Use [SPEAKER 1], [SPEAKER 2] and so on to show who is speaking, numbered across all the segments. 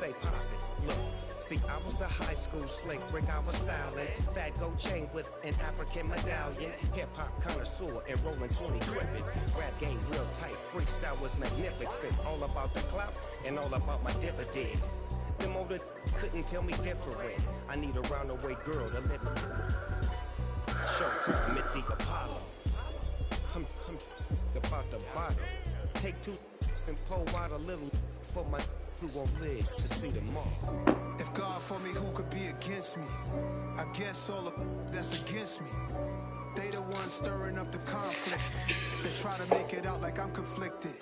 [SPEAKER 1] stay poppin'. Look. See, I was the high school slick Rick, I was styling. Fat gold chain with an African medallion. Hip-hop connoisseur and rolling 20 gripping. Rap game real tight, freestyle was magnificent. All about the clout and all about my dividends. Them older couldn't tell me different. I need a roundaway girl to live with. Showtime at the Apollo. I'm about the bottom. Take two and pull out a little for my who won't live to see tomorrow.
[SPEAKER 2] If God for me, who could be against me? I guess all of that's against me. They the ones stirring up the conflict. They try to make it out like I'm conflicted.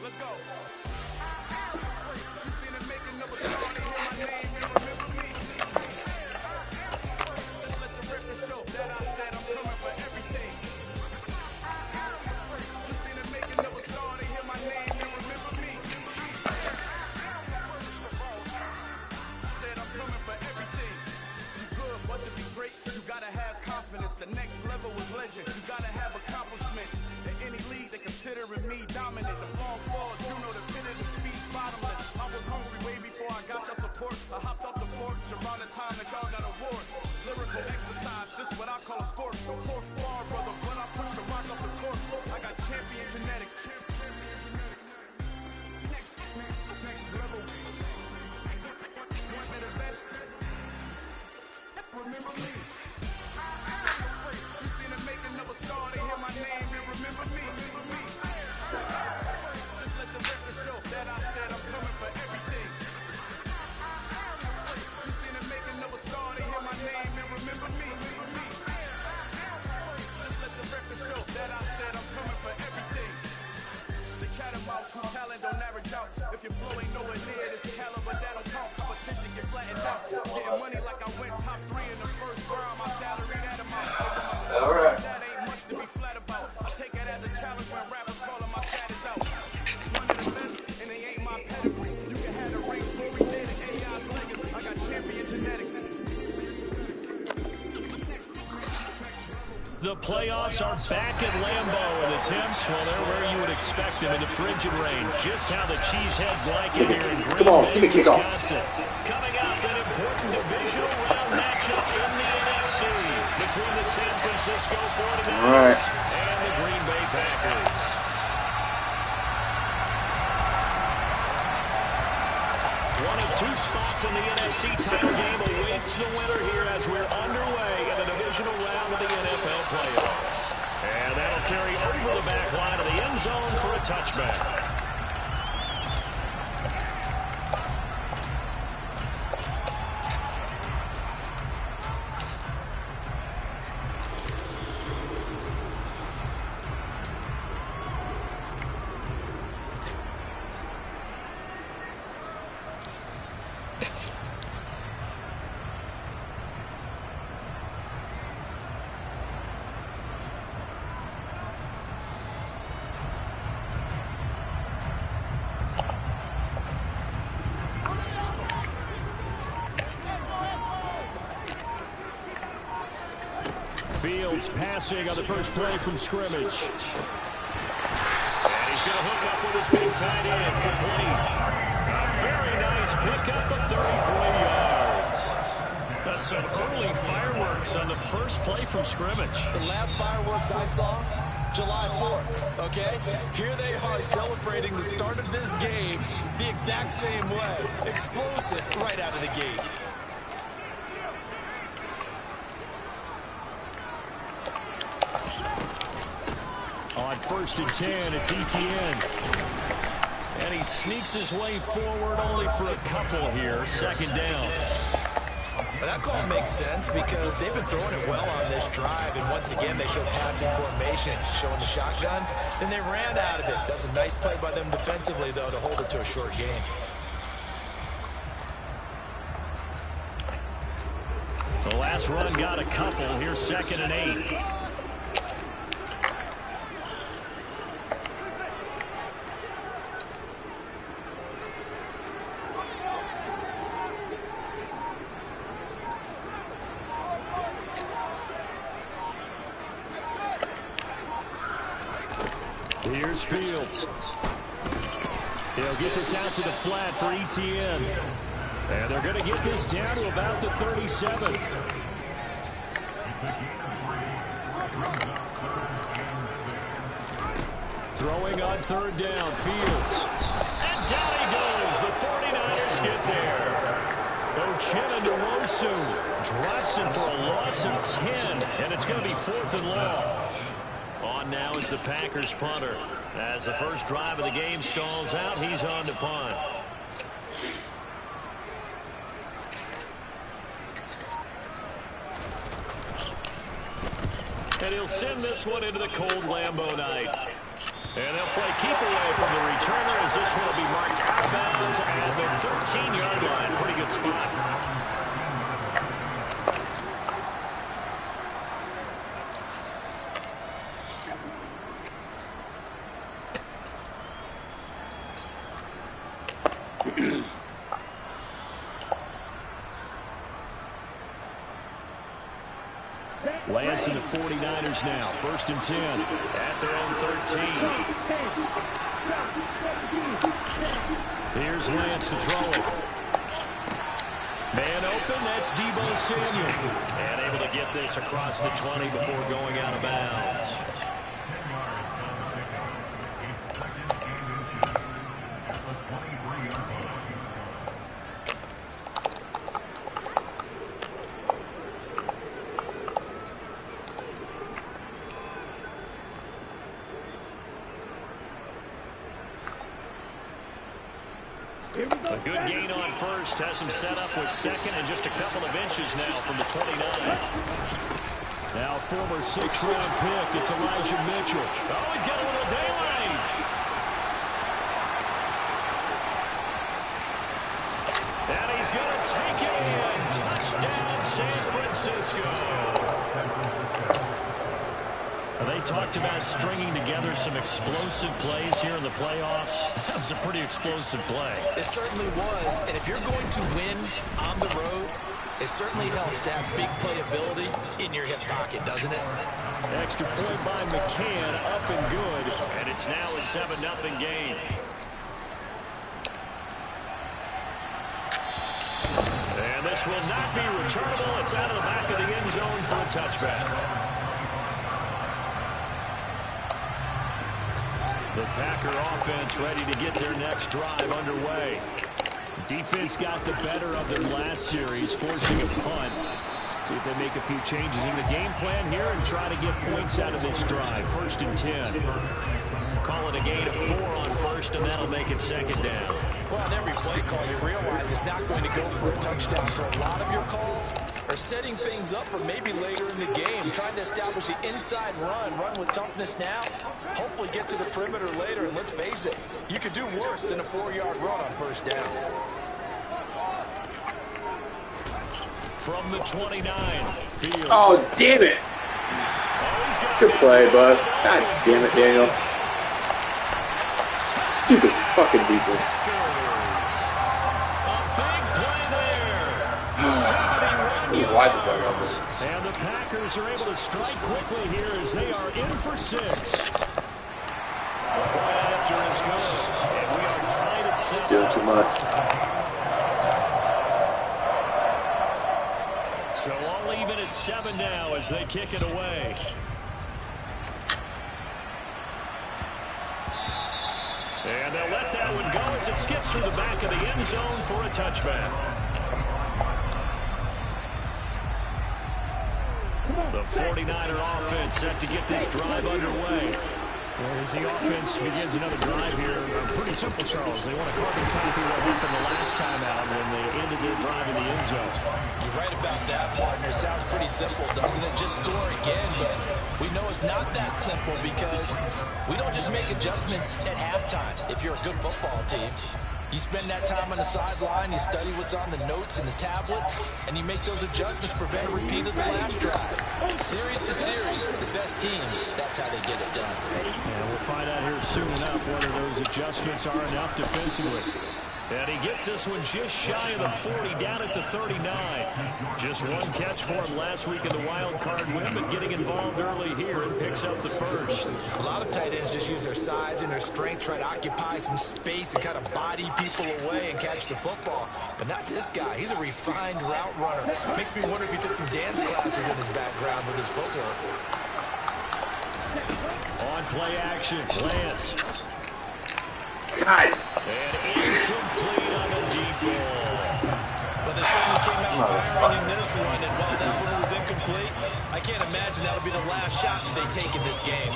[SPEAKER 3] Let's go. You seen it making up a song, they hear my name and remember me. Just let the record show that I said I'm coming for everything. You seen it making up a song, they hear my name and remember me. Said I'm coming for everything. You good, but to be great, you gotta have confidence. The next level is legend. You gotta have accomplishments. In any league, they considering me dominant. The long falls, you know the pit of defeat, bottomless. I was hungry way before I got your support. I hopped off the porch around the time that y'all got awards. Lyrical exercise, this is what I call a sport. The fourth bar, brother, when I push the rock up the court. I got champion genetics. Next level. One of the best. Remember me. You seen it making up a star, they hear my name and remember me. Just let the record show that I said I'm coming for everything. You seen it making up a star, they hear my name and remember me. Just let the record show that I said I'm coming for everything. The catamounts who talent don't average out. If your flow ain't nowhere near this caliber, that don't count. Competition get flattened out. Getting money like I went top 3 in the first round. My salary that amount.
[SPEAKER 4] All right.
[SPEAKER 3] That ain't much to be flat about. I take it as a challenge when rappers calling my status out. One of the best, and they ain't my pedigree. You can have the rings where we did it. AI's legacy. I got champion genetics.
[SPEAKER 5] The playoffs are back at Lambeau, and the temps, well, they're where you would expect them in the frigid rain. Just how the Cheeseheads like it here in Green Bay, Wisconsin. Coming up, an important divisional round matchup in the NFC between the San Francisco 49ers and the Green Bay Packers. One of two spots in the NFC title game awaits the winner here as we're underway in the divisional round of the NFL playoffs. And that'll carry over the back line of the end zone for a touchback. Fields passing on the first play from scrimmage. And he's going to hook up with his big tight end. Complete. A very nice pickup of 33 yards. That's some early fireworks on the first play from scrimmage.
[SPEAKER 6] The last fireworks I saw, July 4th, okay? Here they are celebrating the start of this game the exact same way. Explosive right out of the gate.
[SPEAKER 5] On 1st and 10, it's ETN. And he sneaks his way forward only for a couple here. 2nd down.
[SPEAKER 6] But that call makes sense because they've been throwing it well on this drive. And once again, they showed passing formation, showing the shotgun. Then they ran out of it. That was a nice play by them defensively, though, to hold it to a short game.
[SPEAKER 5] The last run got a couple. Here's 2nd and 8. Here's Fields. He'll get this out to the flat for ETN. And they're going to get this down to about the 37. Throwing on third down, Fields. And down he goes. The 49ers get there. Uchenna Nwosu drops him for a loss of 10. And it's going to be 4th and long. On now is the Packers punter. As the first drive of the game stalls out, he's on to punt. And he'll send this one into the cold Lambeau night. And they'll play keep away from the returner as this one will be marked out of bounds at the 13-yard line. Pretty good spot. Lance and the 49ers now. 1st and 10 at their own 13. Here's Lance to throw it. Man open, that's Deebo Samuel. And able to get this across the 20 before going out of bounds. A good gain on first. Has him set up with second and just a couple of inches now from the 29. Now former 6th-round pick. It's Elijah Mitchell. Oh, he's got a little daylight. And he's going to take it in. Touchdown, San Francisco. They talked about stringing together some explosive plays here in the playoffs. That was a pretty explosive play.
[SPEAKER 6] It certainly was. And if you're going to win on the road, it certainly helps to have big playability in your hip pocket, doesn't it?
[SPEAKER 5] Extra point by McCann, up and good. And it's now a 7-0 game. And this will not be returnable. It's out of the back of the end zone for a touchback. The Packer offense ready to get their next drive underway. Defense got the better of them last series, forcing a punt. See if they make a few changes in the game plan here and try to get points out of this drive. 1st and 10. Call it a gain of 4 on first, and that'll make it 2nd down.
[SPEAKER 6] Well, on every play call, you realize it's not going to go for a touchdown. So a lot of your calls are setting things up for maybe later in the game, trying to establish the inside run with toughness now, hopefully get to the perimeter later. And let's face it, you could do worse than a 4-yard run on 1st down.
[SPEAKER 5] From the 29, Fields.
[SPEAKER 4] Oh, damn it. Good play, Bus. God damn it, Daniel. Stupid fucking defense.
[SPEAKER 5] A big play there.
[SPEAKER 4] Why the fuck up?
[SPEAKER 5] And the Packers are able to strike quickly here as they are in for 6. The point after is good. And we are tied at 6.
[SPEAKER 4] Still too much.
[SPEAKER 5] So all even at 7 now as they kick it away. And they'll let that one go as it skips through the back of the end zone for a touchback. The 49er offense set to get this drive underway. Well, as the offense begins another drive here, pretty simple, Charles. They want to carbon copy what happened the last time out when they ended their drive in the end zone.
[SPEAKER 6] You're right about that, partner. Sounds pretty simple, doesn't it? Just score again, but we know it's not that simple because we don't just make adjustments at halftime. If you're a good football team, you spend that time on the sideline, you study what's on the notes and the tablets, and you make those adjustments, prevent a repeat of the last drive. Series to series, the best teams, that's how they get it done.
[SPEAKER 5] And we'll find out here soon enough whether those adjustments are enough defensively. And he gets this one just shy of the 40, down at the 39. Just one catch for him last week in the wild card win, but getting involved early here and picks up the first.
[SPEAKER 6] A lot of tight ends just use their size and their strength, try to occupy some space and kind of body people away and catch the football. But not this guy. He's a refined route runner. Makes me wonder if he took some dance classes in his background with his footwork.
[SPEAKER 5] On play action, Lance.
[SPEAKER 4] God.
[SPEAKER 5] And incomplete on the deep ball.
[SPEAKER 6] But they certainly came out firing in this one, and while that one was incomplete, I can't imagine that'll be the last shot that they take in this game.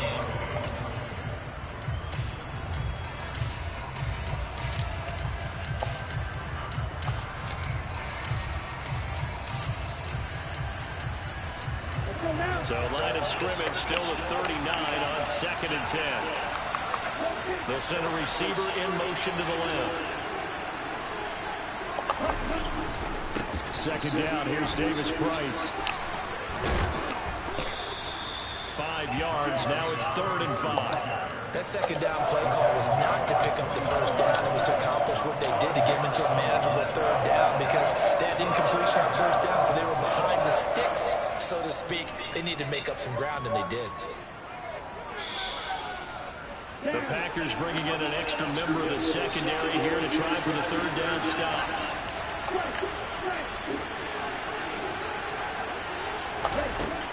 [SPEAKER 5] So line of scrimmage still at 39 on 2nd and 10. They'll send a receiver in motion to the left. 2nd down, here's Davis Price. 5 yards, now it's 3rd and 5.
[SPEAKER 6] That 2nd down play call was not to pick up the 1st down. It was to accomplish what they did to get them into a manageable 3rd down because they had incompletion on 1st down, so they were behind the sticks, so to speak. They needed to make up some ground, and they did.
[SPEAKER 5] The Packers bringing in an extra member of the secondary here to try for the 3rd down stop.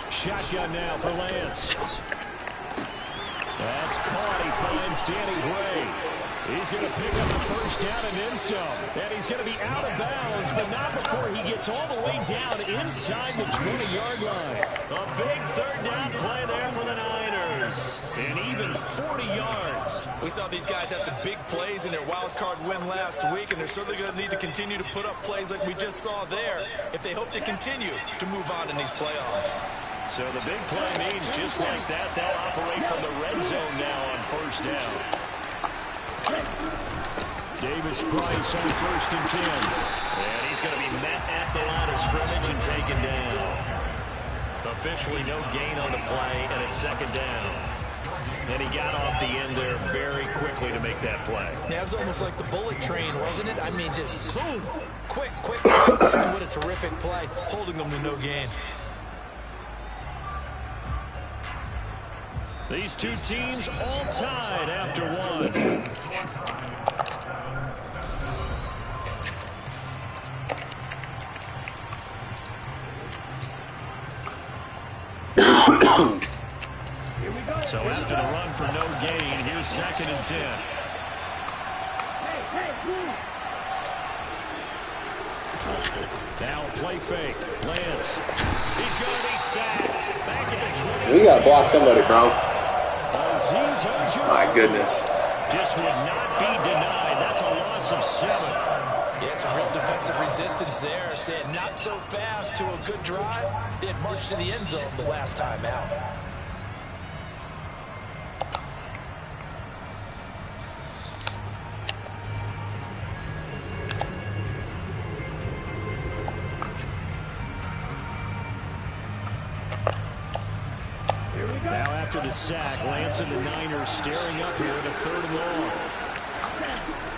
[SPEAKER 5] Shotgun now for Lance. That's caught. He finds Danny Gray. He's going to pick up the 1st down and then some. And he's going to be out of bounds, but not before he gets all the way down inside the 20-yard line. A big 3rd down play there for the Niners. And even 40 yards.
[SPEAKER 6] We saw these guys have some big plays in their wild card win last week, and they're certainly going to need to continue to put up plays like we just saw there if they hope to continue to move on in these playoffs.
[SPEAKER 5] So the big play means just like that, they'll operate from the red zone now on 1st down. Davis Price on 1st and 10. And he's going to be met at the line of scrimmage and taken down. Officially no gain on the play, and it's 2nd down. And he got off the end there very quickly to make that play.
[SPEAKER 6] Yeah, it was almost like the bullet train, wasn't it? I mean, just zoom, quick. What a terrific play, holding them to no gain.
[SPEAKER 5] These two teams all tied after one. So after the run for no gain, here's 2nd and 10. Now play fake. Lance. He's going to be sacked. Back at the 20.
[SPEAKER 4] We got to block somebody, bro. My goodness.
[SPEAKER 5] Just would not be denied. That's a loss of 7.
[SPEAKER 6] Yeah, some real defensive resistance there. Saying not so fast to a good drive. They had marched to the end zone the last time out.
[SPEAKER 5] Now after the sack, Lance and the Niners staring up here at a 3rd and long.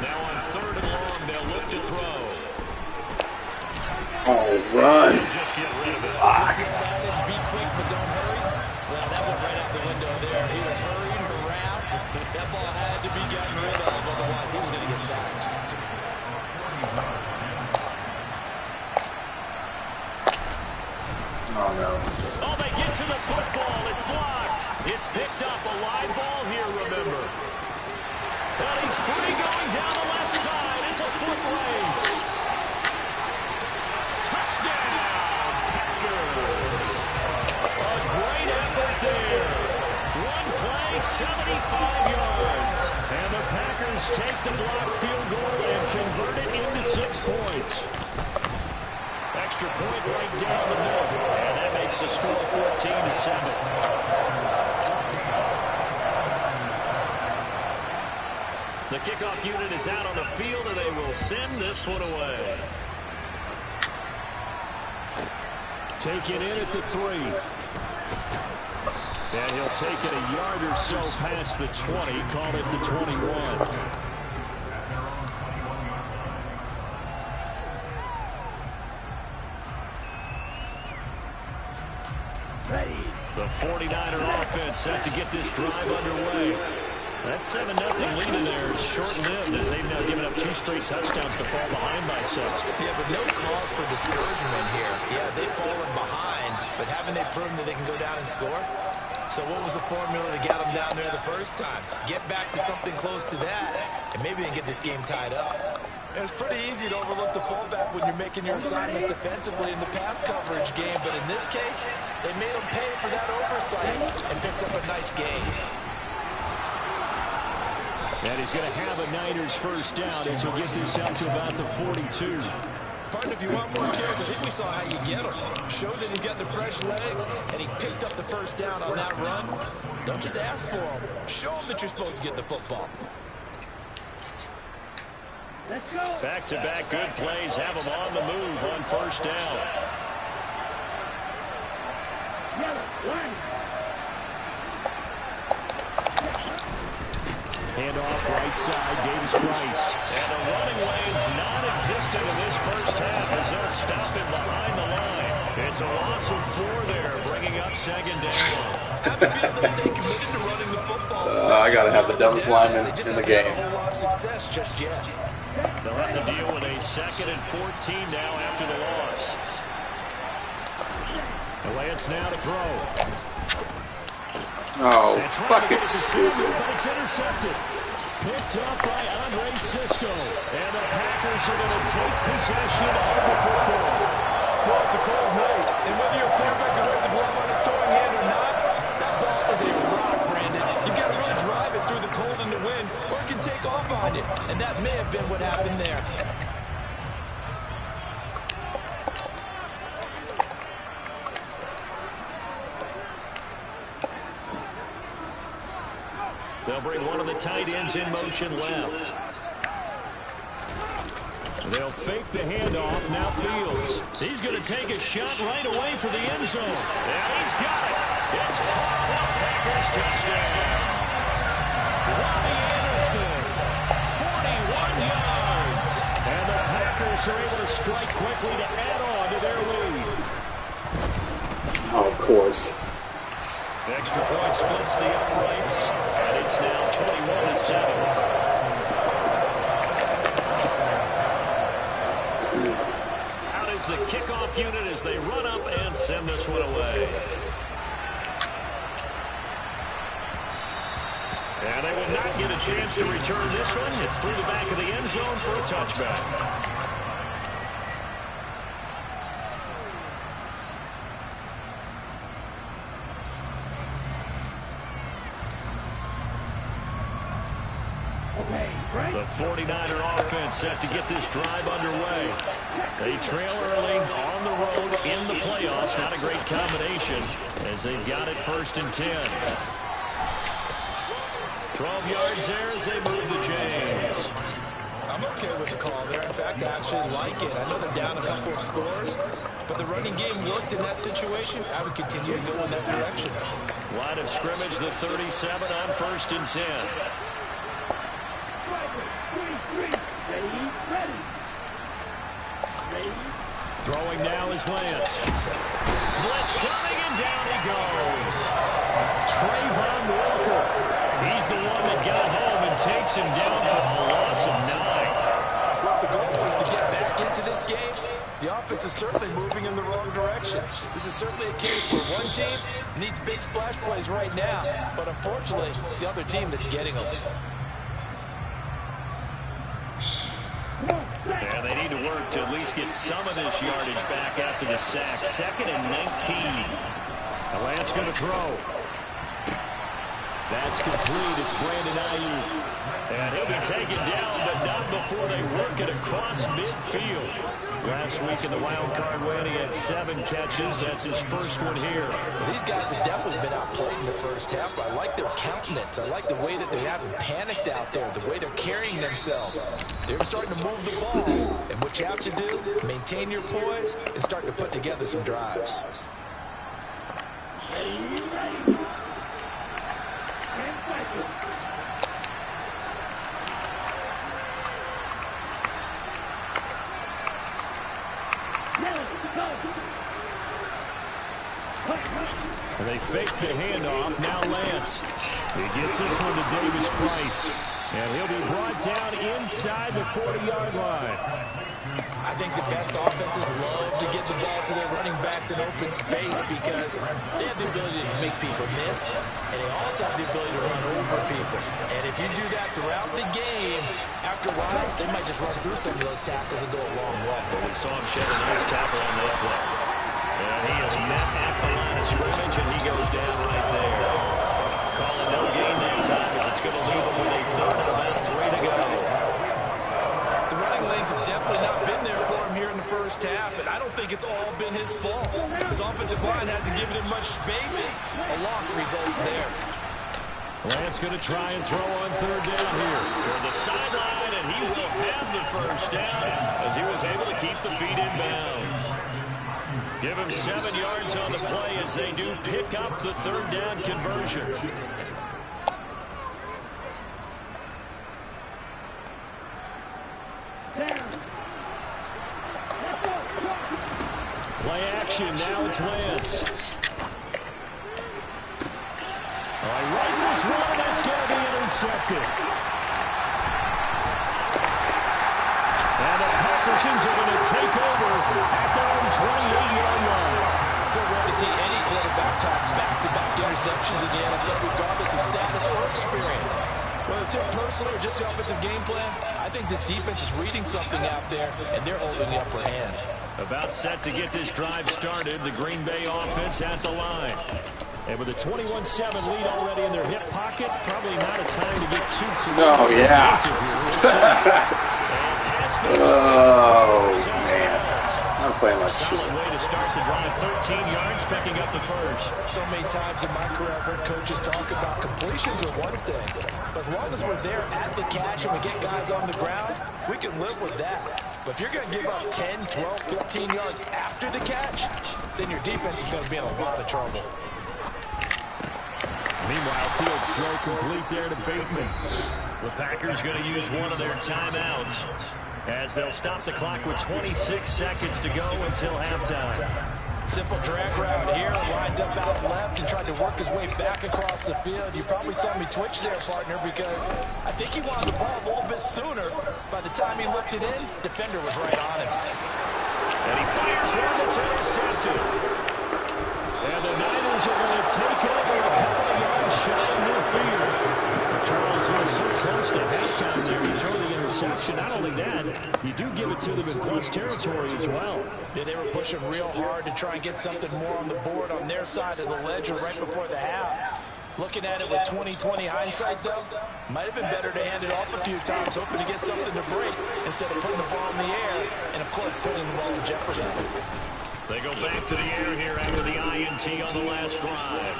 [SPEAKER 5] Now on 3rd and long, they'll look to throw.
[SPEAKER 4] Oh, run.
[SPEAKER 5] Just get rid of it.
[SPEAKER 6] Be quick, but don't hurry. Well, that went right out the window there. He was hurried, harassed. That ball had to be gotten rid of, otherwise he was going to get sacked.
[SPEAKER 4] Oh, no.
[SPEAKER 5] Oh, they get to the football. It's blocked. It's picked up. A live ball here, remember. And he's free going down the left side. It's a foot race. Touchdown, Packers. A great effort there. One play, 75 yards. And the Packers take the blocked field goal and convert it into 6 points. Extra point right down the middle. And that makes the score 14-7. The kickoff unit is out on the field, and they will send this one away. Taken in at the 3. And he'll take it a yard or so past the 20, call it the 21. The 49er offense set to get this drive underway. That 7-0 lead in there is short-lived as they've now given up 2 straight touchdowns to fall behind by 7.
[SPEAKER 6] Yeah, but no cause for discouragement here. Yeah, they've fallen behind, but haven't they proven that they can go down and score? So what was the formula to get them down there the first time? Get back to something close to that, and maybe they can get this game tied up. It's pretty easy to overlook the fullback when you're making your assignments defensively in the pass coverage game, but in this case, they made him pay for that oversight and picks up a nice gain.
[SPEAKER 5] And he's going to have a Niners first down as he'll get this out to about the 42.
[SPEAKER 6] Partner, if you want more kills, I think we saw how you get him. Show that he's got the fresh legs, and he picked up the first down on that run. Don't just ask for him. Show him that you're supposed to get the football.
[SPEAKER 5] Let's go. Back-to-back good plays have him on the move on first down. Handoff right side, Davis Price. And the running lane's non-existent in this first half as they'll stop him behind the line. It's a loss of 4 there, bringing up second down.
[SPEAKER 4] I got to have the dumbest lineman in the game.
[SPEAKER 5] They'll have to deal with a 2nd and 14 now after the loss. The Lance now to throw.
[SPEAKER 4] Oh, fuck, it's stupid.
[SPEAKER 5] But it's intercepted. Picked up by Andre Sisco. And the Packers are going to take possession of the football.
[SPEAKER 6] Well, it's a cold night. And whether your quarterback wears a glove on his throwing hand or not, that ball is a rock, Brandon. You've got to really drive it through the cold and the wind, or it can take off on you. And that may have been what happened there.
[SPEAKER 5] They'll bring one of the tight ends in motion left. They'll fake the handoff. Now Fields. He's going to take a shot right away for the end zone. And he's got it. It's caught for Packers touchdown. Robbie Anderson, 41 yards. And the Packers are able to strike quickly to add on to their lead.
[SPEAKER 4] Oh, of course.
[SPEAKER 5] Extra point splits the uprights, and it's now 21-7. Out is the kickoff unit as they run up and send this one away. And they will not get a chance to return this one. It's through the back of the end zone for a touchback. The 49er offense set to get this drive underway. They trail early on the road in the playoffs. Not a great combination as they've got it 1st and 10. 12 yards there as they move the chains.
[SPEAKER 6] I'm okay with the call there. In fact, I actually like it. I know they're down a couple of scores, but the running game worked in that situation. I would continue to go in that direction.
[SPEAKER 5] Line of scrimmage, the 37 on 1st and 10. Throwing now is Lance. Blitz coming and down he goes. Trayvon Walker. He's the one that got home and takes him down for a loss of 9.
[SPEAKER 6] Well, if the goal is to get back into this game, the offense is certainly moving in the wrong direction. This is certainly a case where one team needs big splash plays right now, but unfortunately, it's the other team that's getting them.
[SPEAKER 5] And they need to work to at least get some of this yardage back after the sack. 2nd and 19. The Lance going to throw. That's complete. It's Brandon Ayuk. And he'll be taken down, but not before they work it across midfield. Last week in the wild card win, he had 7 catches. That's his first one here.
[SPEAKER 6] Well, these guys have definitely been outplayed in the first half, but I like their countenance. I like the way that they haven't panicked out there, the way they're carrying themselves. They're starting to move the ball, and what you have to do, maintain your poise and start to put together some drives.
[SPEAKER 5] They fake the handoff. Now Lance. He gets this one to Davis Price. And he'll be brought down inside the 40-yard line.
[SPEAKER 6] I think the best offenses love to get the ball to their running backs in open space because they have the ability to make people miss, and they also have the ability to run over people. And if you do that throughout the game, after a while, they might just run through some of those tackles and go a long way.
[SPEAKER 5] Well, we saw him shed a nice tackle on that play. And he is met at the line of scrimmage, and he goes down right there. Calling no gain that time as it's going to leave him with a third and about 3 to go.
[SPEAKER 6] The running lanes have definitely not been there for him here in the first half, and I don't think it's all been his fault. His offensive line hasn't given him much space. A loss results there.
[SPEAKER 5] Lance going to try and throw on third down here. Toward the sideline, and he will have the first down as he was able to keep the feet in bounds. Give him 7 yards on the play as they do pick up the third down conversion. Play action, now it's Lance. All right, rifles one, that's going to be intercepted. And the Packers are going to take over at their own 28-yard line.
[SPEAKER 6] So rare to see any quarterback toss back-to-back interceptions in the NFL, regardless of status or experience. Whether it's him personally or just the offensive game plan, I think this defense is reading something out there, and they're holding the upper hand.
[SPEAKER 5] About set to get this drive started, the Green Bay offense at the line. And with a 21-7 lead already in their hip pocket, probably not a time to get too creative.
[SPEAKER 4] Oh, yeah. Oh, man. I'm playing like shit.
[SPEAKER 5] Solid way to start the drive, 13 yards, picking up the first.
[SPEAKER 6] So many times in my career, I've heard coaches talk about completions are one thing. But as long as we're there at the catch and we get guys on the ground, we can live with that. But if you're going to give up 10, 12, 13 yards after the catch, then your defense is going to be in a lot of trouble.
[SPEAKER 5] Meanwhile, Fields throw complete there to Bateman. The Packers going to use one of their timeouts as they'll stop the clock with 26 seconds to go until halftime.
[SPEAKER 6] Simple drag route here, lined up out left and tried to work his way back across the field. You probably saw me twitch there, partner, because I think he wanted the ball a little bit sooner. By the time he looked it in, defender was right on him.
[SPEAKER 5] And he fires one that's intercepted. And the Niners are going to take over a couple of yards shy of midfield. Charles, he was so close to halftime there. You throw the interception. Not only that, you do give it to them in plus territory as well.
[SPEAKER 6] Yeah, they were pushing real hard to try and get something more on the board on their side of the ledger right before the half. Looking at it with 20/20 hindsight, though, might have been better to hand it off a few times, hoping to get something to break instead of putting the ball in the air and, of course, putting the ball in jeopardy.
[SPEAKER 5] They go back to the air here after the INT on the last drive.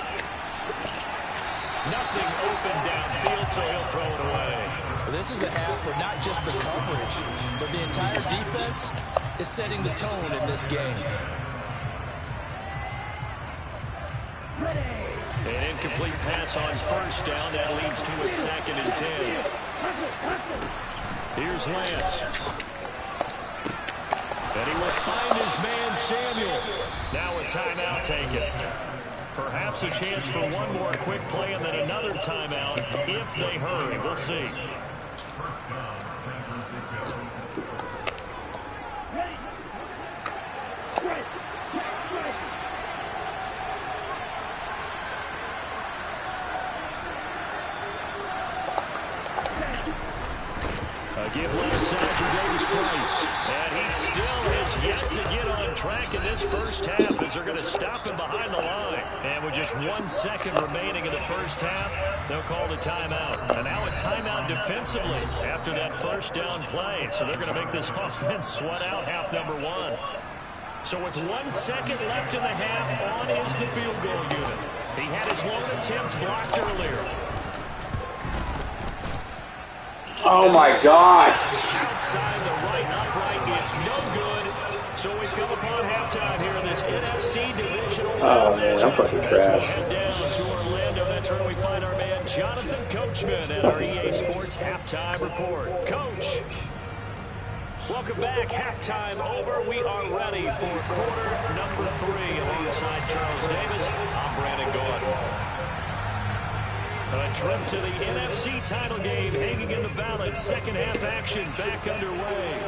[SPEAKER 5] Nothing open downfield, so he'll throw it away.
[SPEAKER 6] Well, this is a half where not just the coverage, but the entire defense is setting the tone in this game.
[SPEAKER 5] An incomplete pass on first down. That leads to a 2nd and 10. Here's Lance. And he will find his man, Samuel. Now a timeout taken. Perhaps a chance for one more quick play and then another timeout if they hurry. We'll see. Give left side to Davis Price. And he still has yet to get on track in this first half as they're going to stop him behind the line. And with just 1 second remaining in the first half, they'll call the timeout. And now a timeout defensively after that first down play. So they're going to make this offense sweat out half number 1. So with 1 second left in the half, on is the field goal unit. He had his long attempt blocked earlier.
[SPEAKER 4] Oh my God!
[SPEAKER 5] Outside the right upright, it's no good. So we come upon halftime here in this NFC Divisional.
[SPEAKER 4] Oh man, I'm fucking trash.
[SPEAKER 5] Down to Orlando. That's where we find our man Jonathan Coachman at our EA Sports halftime report. Coach. Welcome back. Halftime over. We are ready for quarter number 3. Alongside Charles Davis, I'm Brandon Gordon. A trip to the NFC title game hanging in the balance. Second half action back underway.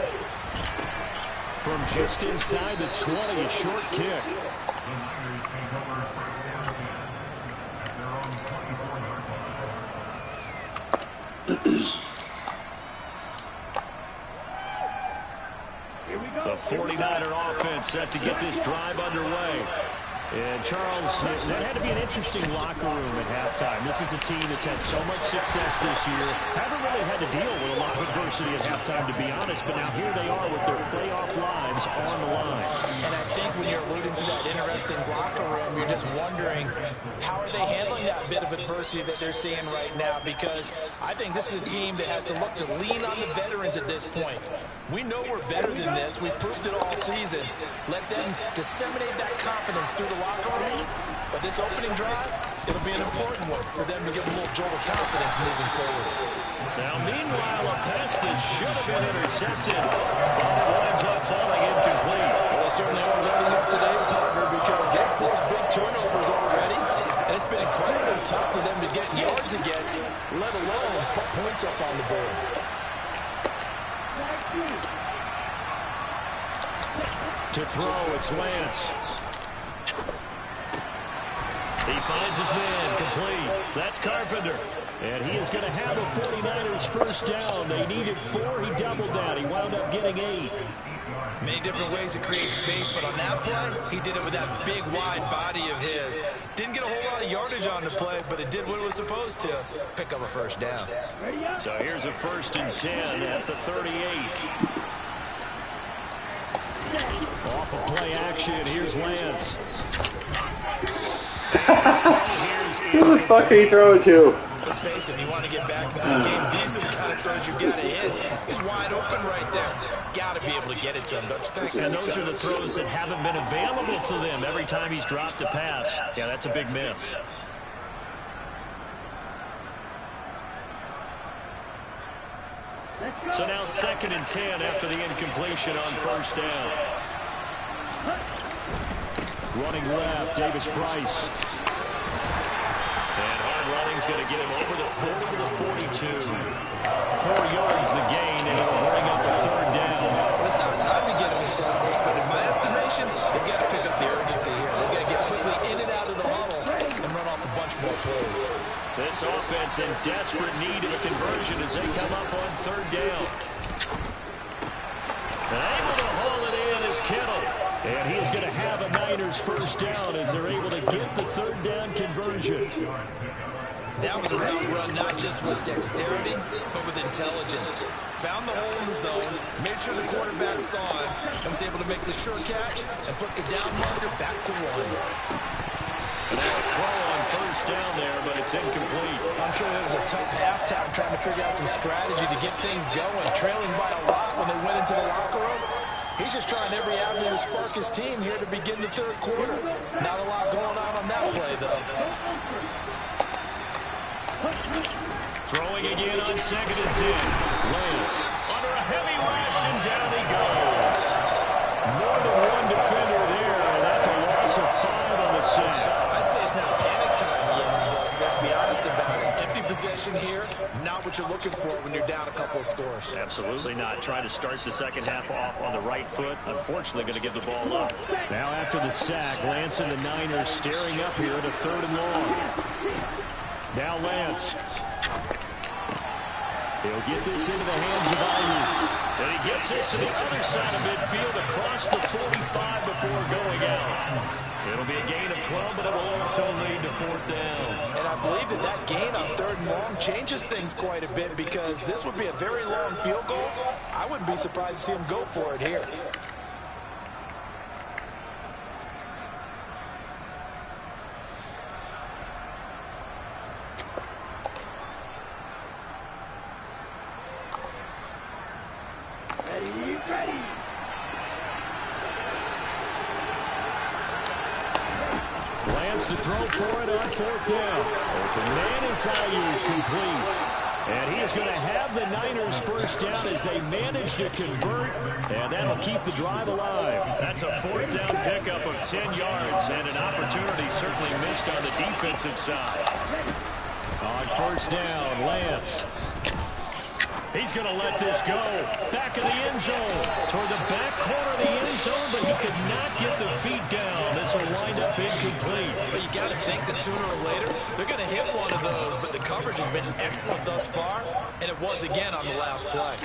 [SPEAKER 5] From just inside the 20, a short kick. The 49er offense set to get this drive underway. And, Charles, that had to be an interesting locker room at halftime. This is a team that's had so much success this year. Haven't really had to deal with a lot of adversity at halftime, to be honest. But now here they are with their playoff lives on the line.
[SPEAKER 6] And I think when you're alluding to that interesting locker room, you're just wondering, how are they handling that bit of adversity that they're seeing right now? Because I think this is a team that has to look to lean on the veterans at this point. We know we're better than this. We've proved it all season. Let them disseminate that confidence through the locker room. But this opening drive, it'll be an important one for them to give a little jolt of confidence moving forward.
[SPEAKER 5] Now, meanwhile, a pass that should have been intercepted, but it winds up falling incomplete.
[SPEAKER 6] Well, they certainly are loading up today, partner, because they've forced big turnovers already. And it's been incredibly tough for them to get yards against, let alone put points up on the board.
[SPEAKER 5] To throw, it's Lance. He finds his man, complete. That's Carpenter. And he is going to have a 49ers first down. They needed 4. He doubled that. He wound up getting 8.
[SPEAKER 6] Many different ways to create space, but on that play, he did it with that big, wide body of his. Didn't get a whole lot of yardage on the play, but it did what it was supposed to, pick up a first down.
[SPEAKER 5] So here's a 1st and 10 at the 38. Off of play action, here's Lance.
[SPEAKER 4] Who the fuck are you throwing to?
[SPEAKER 6] Let's face it, if you want to get back into the game, these are the kind of throws you got to hit. He's wide open right there. Got to be able to get it to him, don't you think?
[SPEAKER 5] And those are the throws that haven't been available to them every time he's dropped a pass. Yeah, that's a big miss. So now 2nd and 10 after the incompletion on first down. Running left, Davis Price. And hard running's going to get him over the 40 to the 42. 4 yards the gain, and it'll bring up a 3rd down.
[SPEAKER 6] Well, it's not time to get him established, but in my estimation, they've got to pick up the urgency here. They've got to get quickly in and out of the huddle and run off a bunch more plays.
[SPEAKER 5] This offense in desperate need of a conversion as they come up on 3rd down. And able to haul it in is Kittle. And he is going to have a Niners first down as they're able to get the 3rd down conversion.
[SPEAKER 6] That was a route run, not just with dexterity, but with intelligence. Found the hole in the zone, made sure the quarterback saw it, and was able to make the sure catch and put the down marker back to 1.
[SPEAKER 5] And a throw on first down there, but it's incomplete.
[SPEAKER 6] I'm sure it was a tough halftime trying to figure out some strategy to get things going. Trailing by a lot when they went into the locker room. He's just trying every avenue to spark his team here to begin the 3rd quarter. Not a lot going on that play, though.
[SPEAKER 5] Throwing again on 2nd and 10. Lance under a heavy rush, and down he goes. More than one defender there, and that's a loss of 5 on the set.
[SPEAKER 6] I'd say it's not panic time yet, but let's be honest about it. Empty possession here, not what you're looking for when you're down a couple of scores.
[SPEAKER 5] Absolutely not. Trying to start the second half off on the right foot. Unfortunately, going to give the ball up. Now after the sack, Lance and the Niners staring up here at a 3rd and long. Now Lance. He'll get this into the hands of Ayuk. And he gets this to the other side of midfield across the 45 before going out. It'll be a gain of 12, but it will also lead to 4th down.
[SPEAKER 6] And I believe that gain on 3rd and long changes things quite a bit, because this would be a very long field goal. I wouldn't be surprised to see him go for it here. Lance to throw for it on 4th down. Open man is Ayuk, complete.
[SPEAKER 5] And he is going to have the Niners first down as they manage to convert, and that'll keep the drive alive. That's a fourth down pickup of 10 yards, and an opportunity certainly missed on the defensive side. On first down, Lance. He's going to let this go. Back of the end zone. Toward the back corner of the end zone, but he could not get the feet down. This will wind up incomplete.
[SPEAKER 6] But you got to think that sooner or later, they're going to hit one of those. But the coverage has been excellent thus far, and it was again on the last play.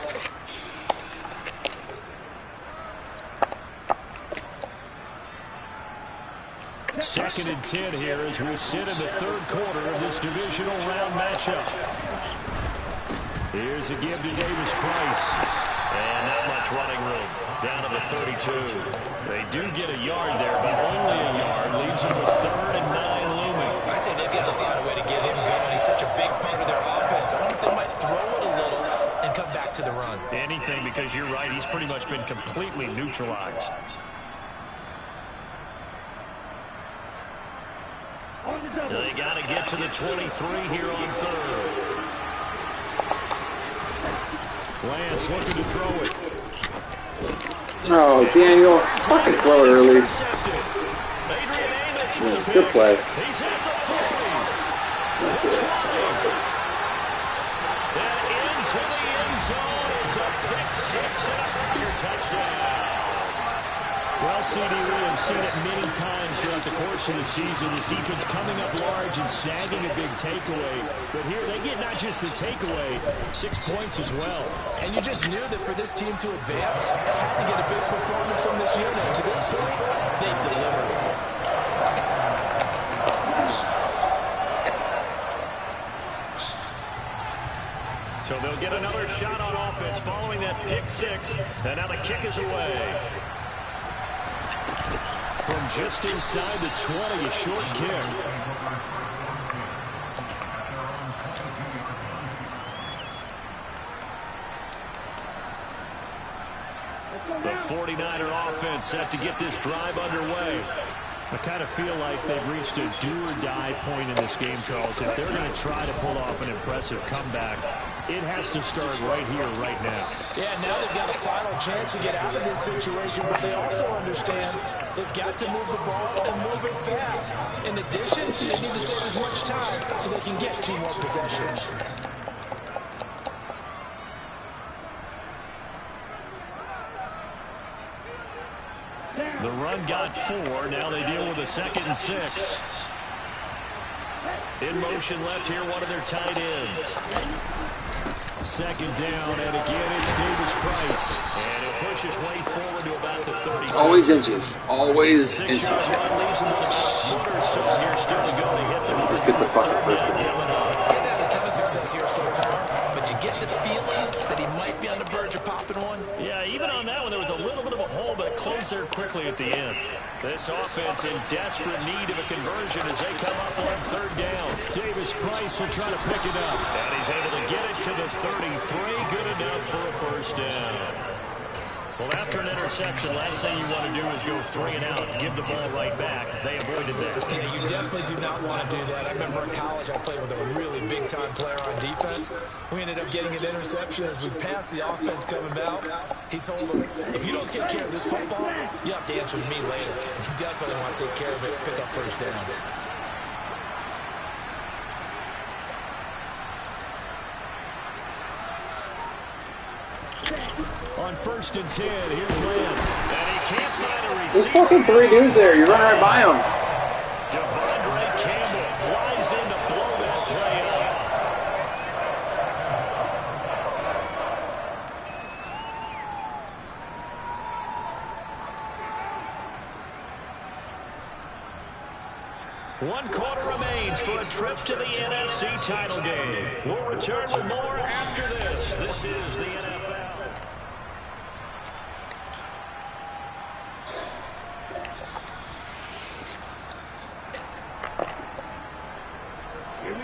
[SPEAKER 5] Second and 10 here as we sit in the third quarter of this divisional round matchup. Here's a give to Davis Price. And not much running room. Down to the 32. They do get a yard there, but only a yard. Leaves them with 3rd and 9 looming.
[SPEAKER 6] I'd say they've got to find a way to get him going. He's such a big part of their offense. I wonder if they might throw it a little and come back to the run.
[SPEAKER 5] Anything, because you're right. He's pretty much been completely neutralized. They got to get to the 23 here on 3rd. Lance looking to throw it.
[SPEAKER 4] Oh, Daniel, fucking throw it early. Good play.
[SPEAKER 5] He's at the 40.
[SPEAKER 4] That's it.
[SPEAKER 5] And into the end zone. It's a pick 6 and a Packer touchdown. Well, CD, we have seen it many times throughout the course of the season. This defense coming up large and snagging a big takeaway. But here they get not just the takeaway, 6 points as well.
[SPEAKER 6] And you just knew that for this team to advance, they had to get a big performance from this unit. To this point, they've delivered.
[SPEAKER 5] So they'll get another shot on offense following that pick 6. And now the kick is away. From just inside the 20, a short kick. The 49er offense set to get this drive underway. I kind of feel like they've reached a do-or-die point in this game, Charles. If they're going to try to pull off an impressive comeback, it has to start right here, right now.
[SPEAKER 6] Yeah, now they've got a final chance to get out of this situation, but they also understand they've got to move the ball and move it fast. In addition, they need to save as much time so they can get 2 more possessions.
[SPEAKER 5] The run got 4. Now they deal with a 2nd and 6. In motion left here, one of their tight ends. 2nd down, and again it's Davis Price. And he'll push his way forward to about the 32.
[SPEAKER 4] Always inches. Always inches.
[SPEAKER 5] Leaves him with about a foot or so here still to go to hit them.
[SPEAKER 4] Just get the fucking first down.
[SPEAKER 6] Didn't have a ton of success here so far, but you get the feeling that he might be on the verge of popping one.
[SPEAKER 5] Yeah, even on that one, there was a little bit of a hole, but it closed there quickly at the end. This offense in desperate need of a conversion as they come up on 3rd down. Davis Price will try to pick it up. And he's able to get it to the 33. Good enough for a first down. Well, after an interception, last thing you want to do is go 3 and out and give the ball right back. They avoided that.
[SPEAKER 6] Yeah, you definitely do not want to do that. I remember in college I played with a really big-time player on defense. We ended up getting an interception as we passed the offense coming out. He told him, if you don't take care of this football, you have to answer to me later. You definitely want to take care of it, pick up first downs.
[SPEAKER 5] On 1st and 10, here's Lance. And he can't find a receiver.
[SPEAKER 4] There's fucking 3 dudes there. You run right by them.
[SPEAKER 5] Devondre Campbell flies in to blow that play up. One quarter remains for a trip to the NFC title game. We'll return with more after this. This is the NFL.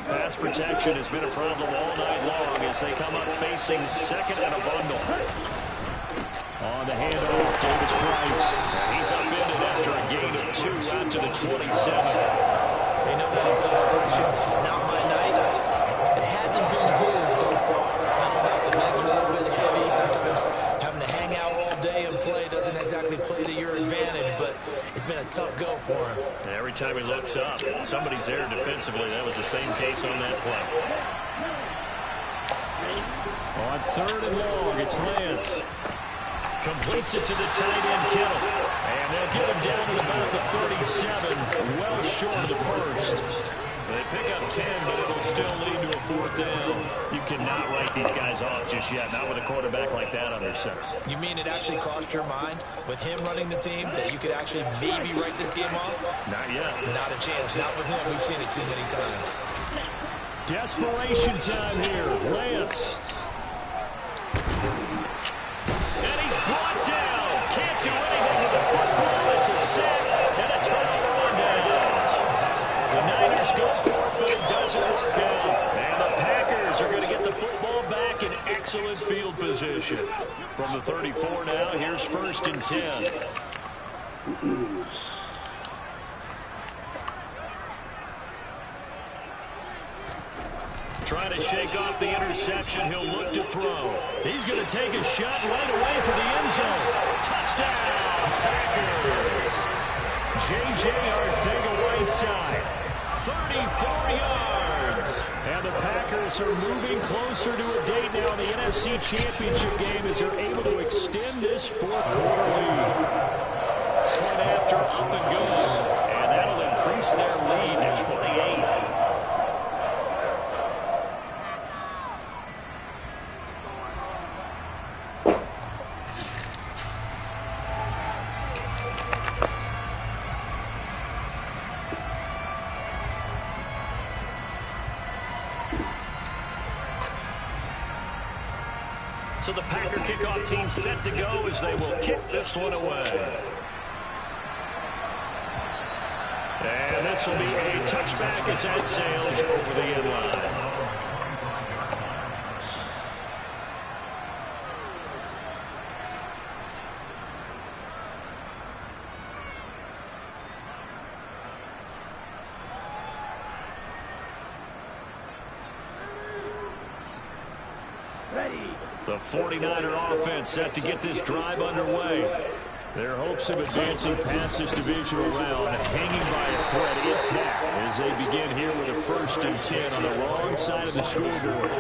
[SPEAKER 5] Pass protection has been a problem all night long as they come up facing 2nd and a bundle. On the handoff, Davis Price. He's upended after a gain of 2 out to the 27.
[SPEAKER 6] They know that illustration is not my night. It hasn't been his so far. tough go for him.
[SPEAKER 5] And every time he looks up, somebody's there defensively. That was the same case on that play. On 3rd and long, it's Lance. Completes it to the tight end, Kittle. And they'll get him down at about the 37, well short of the first. They pick up 10, but it'll still lead to a 4th down. You cannot write these guys off just yet, not with a quarterback like that under center.
[SPEAKER 6] You mean it actually crossed your mind with him running the team that you could actually maybe write this game off?
[SPEAKER 5] Not yet.
[SPEAKER 6] Not a chance. Not with him. We've seen it too many times.
[SPEAKER 5] Desperation time here. Lance. And he's brought down. Can't do anything with the football. It's a sack and a turnover on downs. The Niners go for it, but it doesn't work out. And the Packers are going to get the football back in excellent field position. From the 34 now, here's 1st and 10. Trying to shake off the interception. He'll look to throw. He's going to take a shot right away for the end zone. Touchdown, Packers. J.J. Arcega-Whiteside, 34 yards. And the Packers are moving closer to a date now in the NFC Championship game as they're able to extend this 4th quarter lead. Point after up and good. And that'll increase their lead to 28. So the Packer kickoff team set to go as they will kick this one away. And this will be a touchback as that sails over the end line. The 49er offense set to get this drive underway. Their hopes of advancing past this divisional round hanging by a thread, if that, as they begin here with a 1st and 10 on the wrong side of the scoreboard.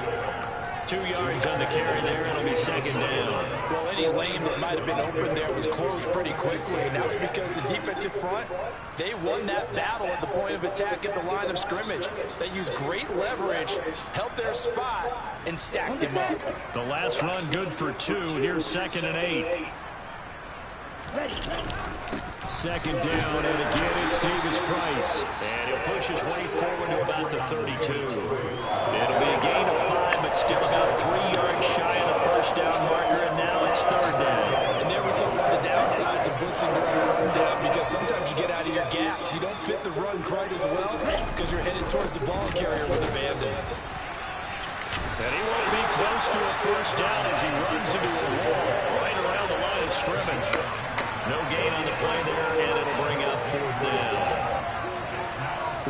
[SPEAKER 5] 2 yards on the carry there, it'll be 2nd down.
[SPEAKER 6] Well, any lane that might have been open there was closed pretty quickly, and that was because the defensive front, they won that battle at the point of attack at the line of scrimmage. They used great leverage, held their spot, and stacked him up.
[SPEAKER 5] The last run good for 2. Here's 2nd and 8. 2nd down, and again it's Davis Price. And he'll push his way forward to about the 32. It'll be a gain of 5, but still about 3 yards shy of the 1st down marker, and now it's 3rd down.
[SPEAKER 6] And there was some of the downsides of blitzing during a run down, because sometimes you get out of your gaps. You don't fit the run quite as well because you're headed towards the ball carrier with abandon.
[SPEAKER 5] And he won't be close to a 1st down as he runs into a wall right around the line of scrimmage. No gain on the play there, and it'll bring up 4th down.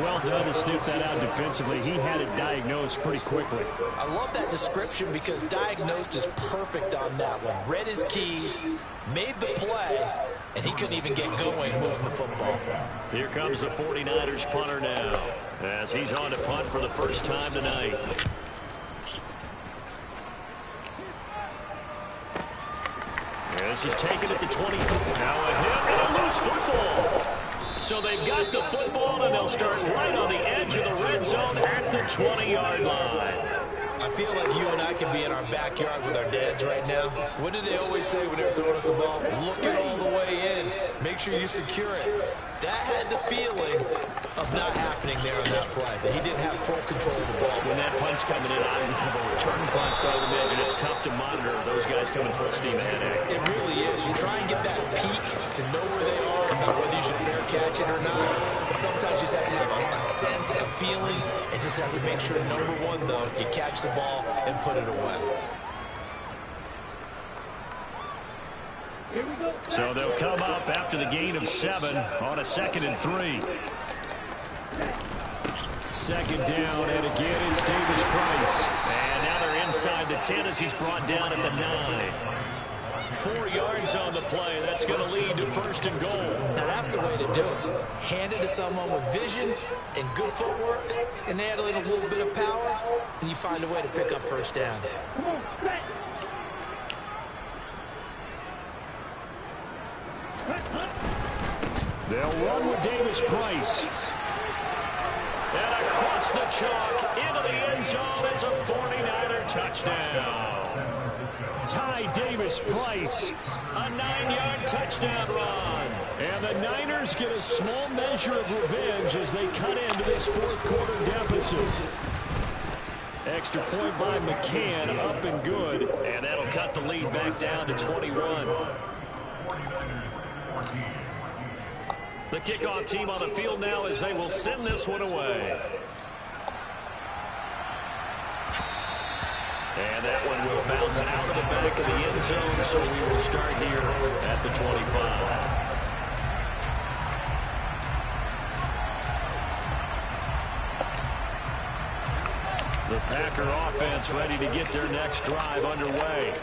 [SPEAKER 5] Well done to sniff that out defensively. He had it diagnosed pretty quickly.
[SPEAKER 6] I love that description because diagnosed is perfect on that one. Read his keys, made the play, and he couldn't even get going moving the football.
[SPEAKER 5] Here comes the 49ers punter now as he's on to punt for the first time tonight. This is taken at the 20. Now a hit and a loose football. So they've got the football, and they'll start right on the edge of the red zone at the 20-yard line.
[SPEAKER 6] I feel like you and I could be in our backyard with our dads right now. What did they always say when they were throwing us the ball? Look it all the way in. Make sure you secure it. That had the feeling of not happening there on that play, that he didn't have full control of the ball.
[SPEAKER 5] When that punt's coming in, I have a return punch, but I would imagine it's tough to monitor those guys coming full steam ahead.
[SPEAKER 6] It really is. You try and get that peek to know where they are, whether you should fair catch it or not. But sometimes you just have to have a sense, a feeling, and just have to make sure, number one, though, you catch the ball and put it away.
[SPEAKER 5] So they'll come up after the gain of 7 on a 2nd and 3. 2nd down, and again it's Davis Price. And now they're inside the 10 as he's brought down at the 9. 4 yards on the play. That's going to lead to 1st and goal.
[SPEAKER 6] Now, that's the way to do it. Hand it to someone with vision and good footwork and add in a little bit of power, and you find a way to pick up first downs.
[SPEAKER 5] They'll run with Davis Price. And across the chalk into the end zone. It's a 49er touchdown. Ty Davis Price, a 9-yard touchdown run. And the Niners get a small measure of revenge as they cut into this 4th quarter deficit. Extra point by McCann, up and good. And that'll cut the lead back down to 21. The kickoff team on the field now as they will send this one away. And that one will bounce out of the back of the end zone, so we will start here at the 25. The Packer offense ready to get their next drive underway.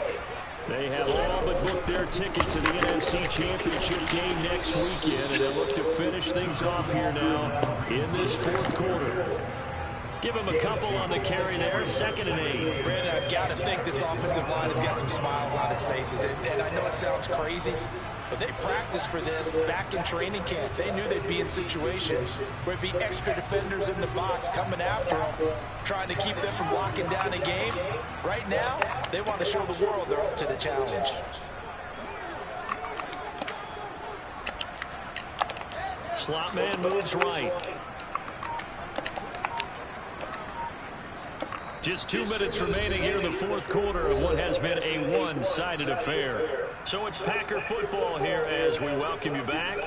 [SPEAKER 5] They have all but booked their ticket to the NFC Championship game next weekend, and they look to finish things off here now in this 4th quarter. Give him a couple on the carry there, 2nd and 8.
[SPEAKER 6] Brandon, I've got to think this offensive line has got some smiles on its faces. And I know it sounds crazy, but they practiced for this back in training camp. They knew they'd be in situations where it'd be extra defenders in the box coming after them, trying to keep them from locking down a game. Right now, they want to show the world they're up to the challenge.
[SPEAKER 5] Slot man moves right. Just 2 minutes remaining here in the 4th quarter of what has been a one-sided affair. So it's Packer football here as we welcome you back.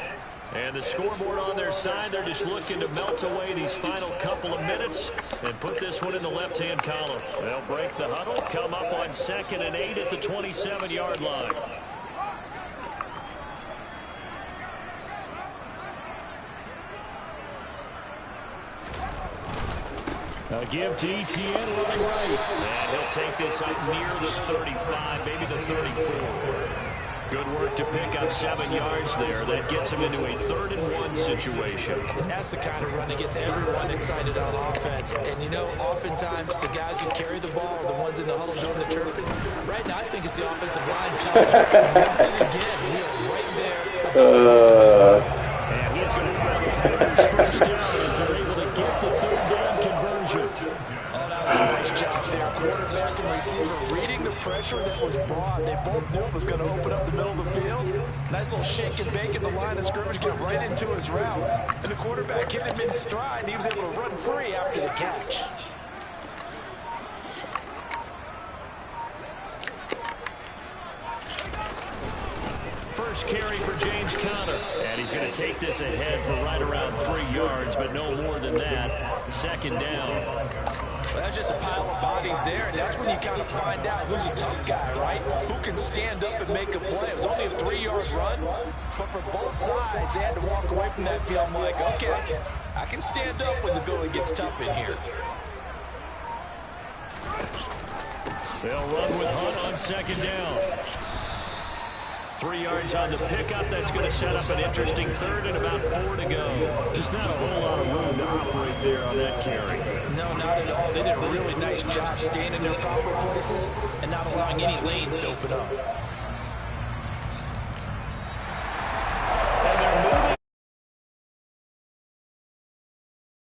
[SPEAKER 5] And the scoreboard on their side, they're just looking to melt away these final couple of minutes and put this one in the left-hand column. They'll break the huddle, come up on 2nd and 8 at the 27-yard line. A give to Etienne running right. And he'll take this up near the 35, maybe the 34. Good work to pick up 7 yards there. That gets him into a 3rd and 1 situation.
[SPEAKER 6] That's the kind of run that gets everyone excited on offense. And, you know, oftentimes the guys who carry the ball are the ones in the huddle doing the chirping. Right now, I think it's the offensive line side. And again, we are right there.
[SPEAKER 5] And he's going to try his Packers first down as they're able to get the 3rd down conversion.
[SPEAKER 6] Oh, that was a nice job there. Quarterback and receiver reading the pressure that was brought. They both knew it was going to open up the middle of the field. Nice little shake and bake in the line of scrimmage, get right into his route. And the quarterback hit him in stride, and he was able to run free after the catch.
[SPEAKER 5] First carry for James Conner. And he's going to take this ahead for right around 3 yards, but no more than that. 2nd down.
[SPEAKER 6] Well, that's just a pile of bodies there, and that's when you kind of find out who's a tough guy, right? Who can stand up and make a play. It was only a 3-yard run, but for both sides, they had to walk away from that field like, okay, I can stand up when the going gets tough in here.
[SPEAKER 5] They'll run with Hunt on 2nd down. 3 yards on the pickup. That's going to set up an interesting 3rd and about 4 to go. Just not a whole lot of room to operate there on that carry.
[SPEAKER 6] No, not at all. They did a really nice job staying in their proper places and not allowing any lanes to open up.